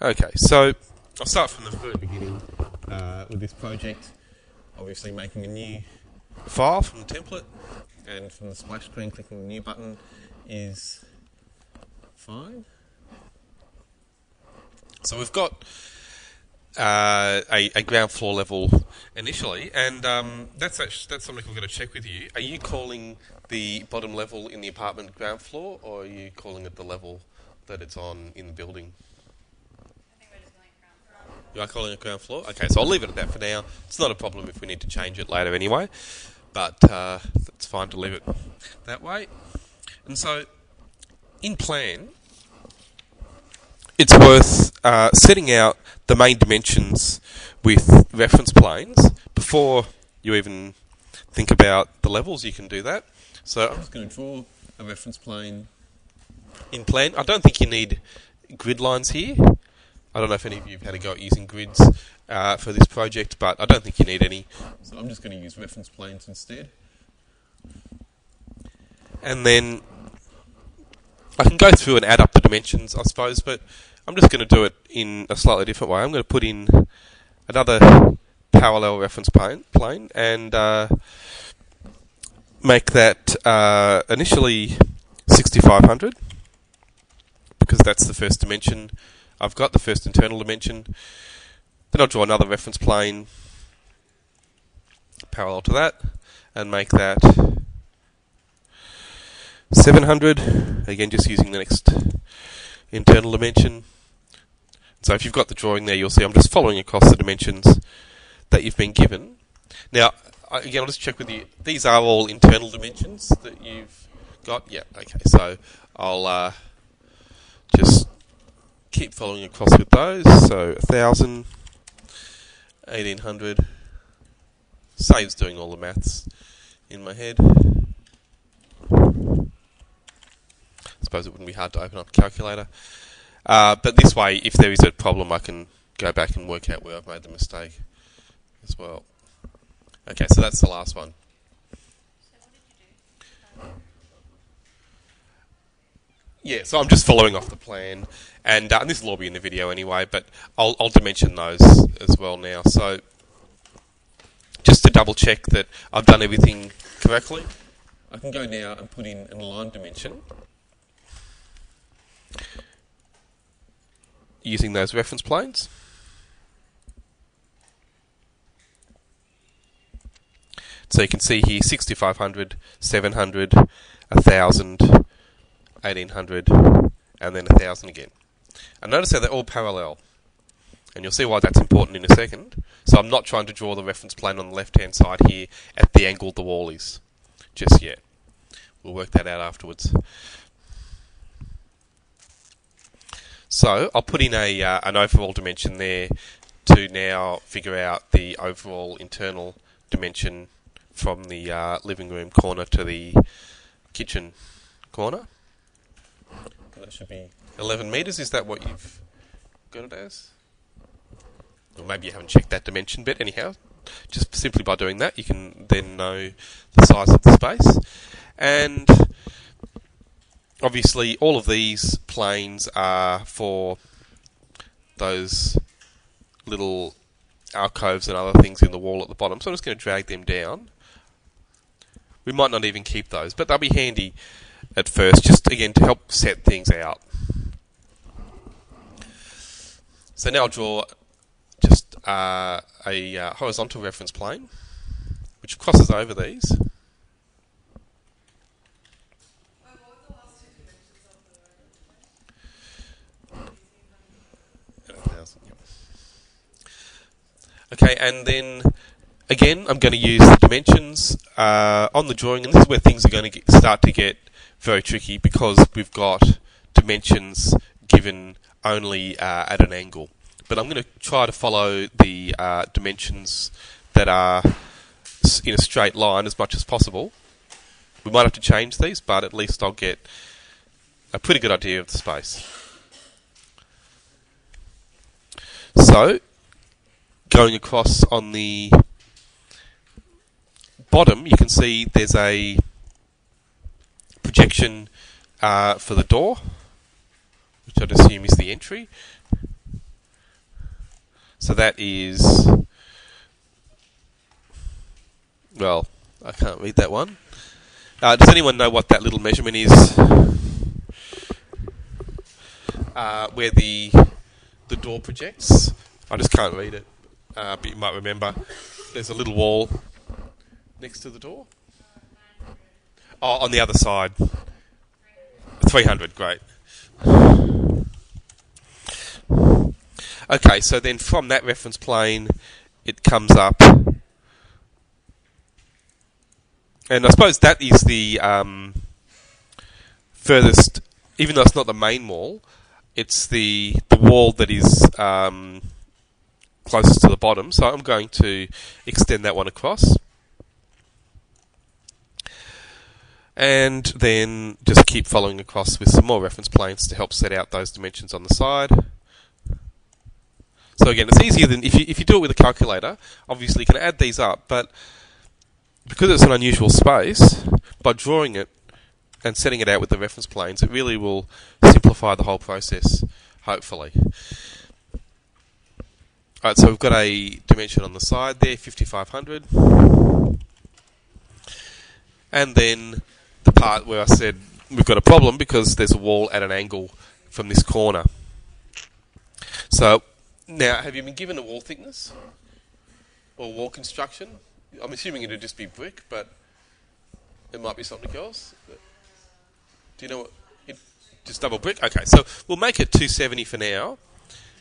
Okay, so I'll start from the very beginning with this project. Obviously making a new file from the template, and from the splash screen clicking the new button is fine. So we've got a ground floor level initially, and that's something we're going to check with you. Are you calling the bottom level in the apartment ground floor, or are you calling it the level that it's on in the building? You are calling it ground floor? Okay, so I'll leave it at that for now. It's not a problem if we need to change it later anyway, but it's fine to leave it that way. And so, in plan, it's worth setting out the main dimensions with reference planes before you even think about the levels. You can do that. So I'm just going to draw a reference plane in plan. I don't think you need grid lines here. I don't know if any of you have had a go at using grids for this project, but I don't think you need any. So I'm just going to use reference planes instead. And then I can go through and add up the dimensions, I suppose, but I'm just going to do it in a slightly different way. I'm going to put in another parallel reference plane and make that initially 6500, because that's the first dimension. I've got the first internal dimension. Then I'll draw another reference plane parallel to that and make that 700, again just using the next internal dimension. So if you've got the drawing there, you'll see I'm just following across the dimensions that you've been given. Now, again, I'll just check with you. These are all internal dimensions that you've got? Yeah, okay. So I'll just keep following across with those. So 1000, 1800. Saves doing all the maths in my head. I suppose it wouldn't be hard to open up a calculator. But this way, if there is a problem, I can go back and work out where I've made the mistake as well. Okay, so that's the last one. Yeah, so I'm just following off the plan, and this will all be in the video anyway, but I'll dimension those as well now. So just to double check that I've done everything correctly, I can go now and put in an aligned dimension using those reference planes. So you can see here 6500, 700, 1000, 1800, and then 1000 again. And notice how they're all parallel. And you'll see why that's important in a second. So I'm not trying to draw the reference plane on the left-hand side here at the angle the wall is just yet. We'll work that out afterwards. So I'll put in an overall dimension there to now figure out the overall internal dimension from the living room corner to the kitchen corner. That should be 11 metres. Is that what you've got it as? Or maybe you haven't checked that dimension bit. Anyhow, just simply by doing that, you can then know the size of the space. And obviously, all of these planes are for those little alcoves and other things in the wall at the bottom. So I'm just going to drag them down. We might not even keep those, but they'll be handy at first, just again to help set things out. So now I'll draw just a horizontal reference plane, which crosses over these. Okay, and then again, I'm going to use the dimensions on the drawing, and this is where things are going to start to get very tricky, because we've got dimensions given only at an angle. But I'm going to try to follow the dimensions that are in a straight line as much as possible. We might have to change these, but at least I'll get a pretty good idea of the space. So, going across on the bottom, you can see there's a projection for the door, which I'd assume is the entry. So that is, well, I can't read that one. Does anyone know what that little measurement is? Where the door projects? I just can't read it, but you might remember. There's a little wall next to the door. Oh, on the other side. 300, great. Okay, so then from that reference plane, it comes up. And I suppose that is the furthest, even though it's not the main wall, it's the wall that is closest to the bottom. So I'm going to extend that one across. And then just keep following across with some more reference planes to help set out those dimensions on the side. So again, it's easier than if you do it with a calculator. Obviously, you can add these up, but because it's an unusual space, by drawing it and setting it out with the reference planes, it really will simplify the whole process, hopefully. Alright, so we've got a dimension on the side there, 5500. And then the part where I said we've got a problem because there's a wall at an angle from this corner. So, now, have you been given a wall thickness? Or wall construction? I'm assuming it'd just be brick, but it might be something else. Do you know what? Just double brick? Okay, so we'll make it 270 for now.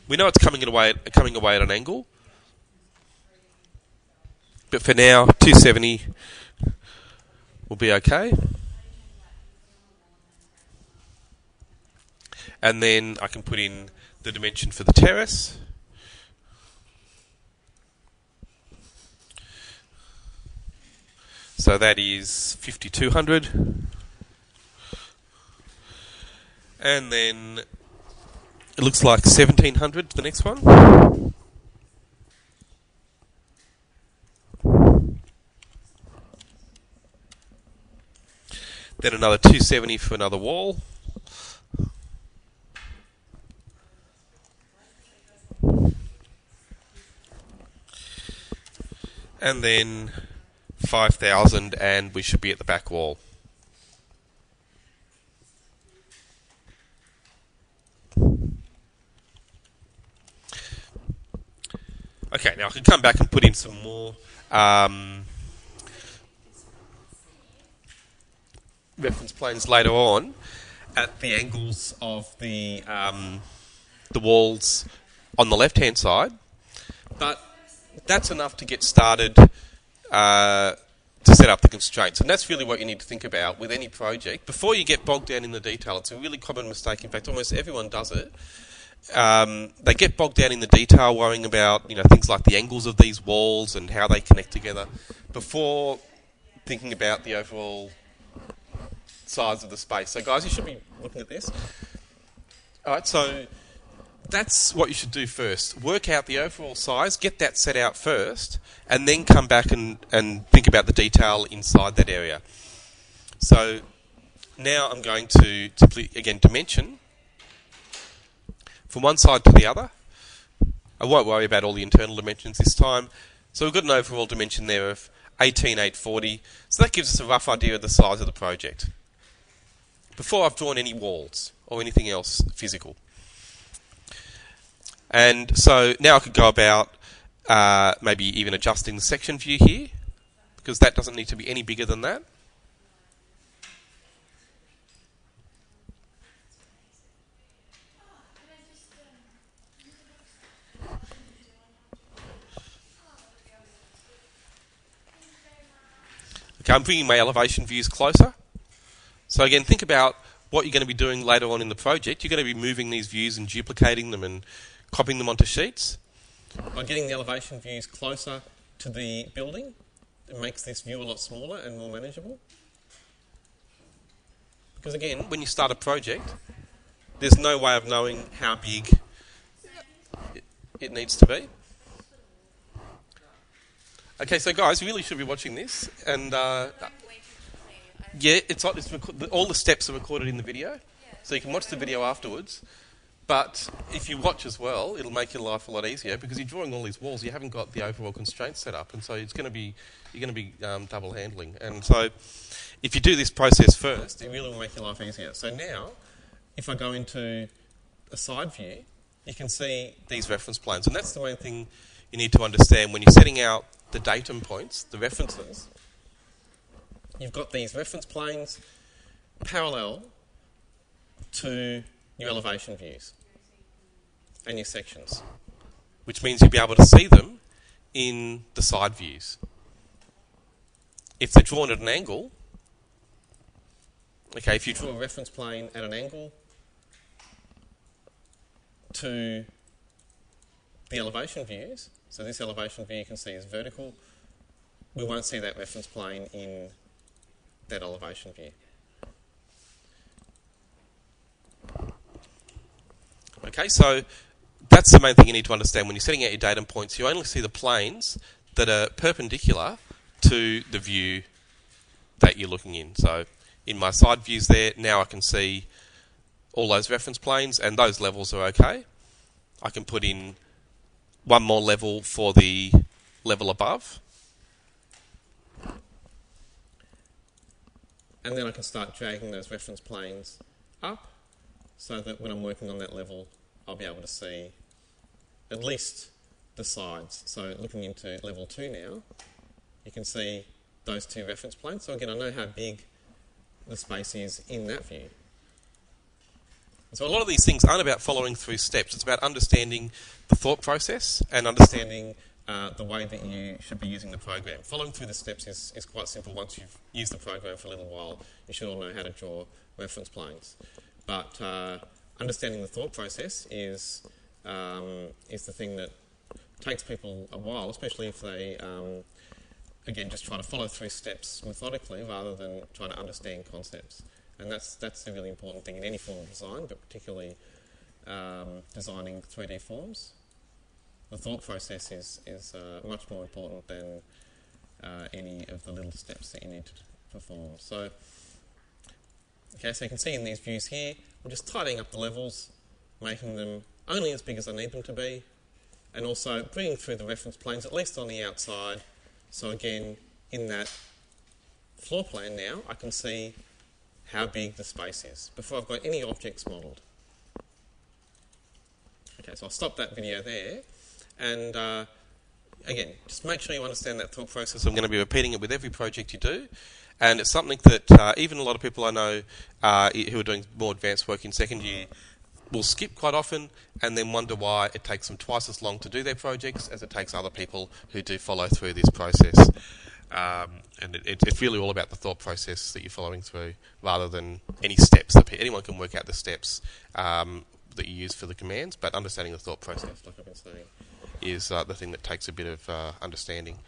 We know it's coming away at an angle. But for now, 270 will be okay. And then I can put in the dimension for the terrace. So that is 5200. And then it looks like 1700 the next one. Then another 270 for another wall. And then 5,000 and we should be at the back wall. Okay, now I can come back and put in some more reference planes later on at the angles of the walls on the left-hand side, but that's enough to get started to set up the constraints. And that's really what you need to think about with any project. Before you get bogged down in the detail, it's a really common mistake. In fact, almost everyone does it. They get bogged down in the detail, worrying about things like the angles of these walls and how they connect together, before thinking about the overall size of the space. So guys, you should be looking at this. Alright, so that's what you should do first. Work out the overall size, get that set out first, and then come back and think about the detail inside that area. So now I'm going to again dimension from one side to the other. I won't worry about all the internal dimensions this time. So we've got an overall dimension there of 18,840. So that gives us a rough idea of the size of the project, before I've drawn any walls or anything else physical. And so now I could go about maybe even adjusting the section view here, because that doesn't need to be any bigger than that. Okay, I'm bringing my elevation views closer. So again, think about what you're going to be doing later on in the project. You're going to be moving these views and duplicating them and copying them onto sheets. By getting the elevation views closer to the building, it makes this view a lot smaller and more manageable. Because again, when you start a project, there's no way of knowing how big it needs to be. Okay, so guys, you really should be watching this, and yeah, all the steps are recorded in the video, so you can watch the video afterwards. But if you watch as well, it'll make your life a lot easier because you're drawing all these walls. You haven't got the overall constraints set up, and so you're going to be double handling. And so, if you do this process first, it really will make your life easier. So now, if I go into a side view, you can see these reference planes, and that's the main thing you need to understand when you're setting out the datum points, the references. You've got these reference planes parallel to your elevation views and your sections, which means you'll be able to see them in the side views. If they're drawn at an angle, okay, if you draw a reference plane at an angle to the elevation views, so this elevation view you can see is vertical, we won't see that reference plane in that elevation view. Okay, so that's the main thing you need to understand. When you're setting out your datum points, you only see the planes that are perpendicular to the view that you're looking in. So in my side views there, now I can see all those reference planes, and those levels are okay. I can put in one more level for the level above. And then I can start dragging those reference planes up so that when I'm working on that level, I'll be able to see at least the sides. So looking into level 2 now, you can see those two reference planes. So again, I know how big the space is in that view. So a lot of these things aren't about following through steps. It's about understanding the thought process and understanding the way that you should be using the program. Following through the steps is quite simple. Once you've used the program for a little while, you should all know how to draw reference planes. But understanding the thought process is the thing that takes people a while, especially if they, again, just try to follow through steps methodically rather than trying to understand concepts. And that's a really important thing in any form of design, but particularly designing 3D forms. The thought process is much more important than any of the little steps that you need to perform. So, okay, so you can see in these views here, I'm just tidying up the levels, making them only as big as I need them to be, and also bringing through the reference planes, at least on the outside. So again, in that floor plan now, I can see how big the space is before I've got any objects modelled. Okay, so I'll stop that video there, and again, just make sure you understand that thought process. I'm going to be repeating it with every project you do, and it's something that even a lot of people I know who are doing more advanced work in second year will skip quite often and then wonder why it takes them twice as long to do their projects as it takes other people who do follow through this process. And it's really all about the thought process that you're following through rather than any steps. Anyone can work out the steps that you use for the commands, but understanding the thought process, like I've been saying, is the thing that takes a bit of understanding.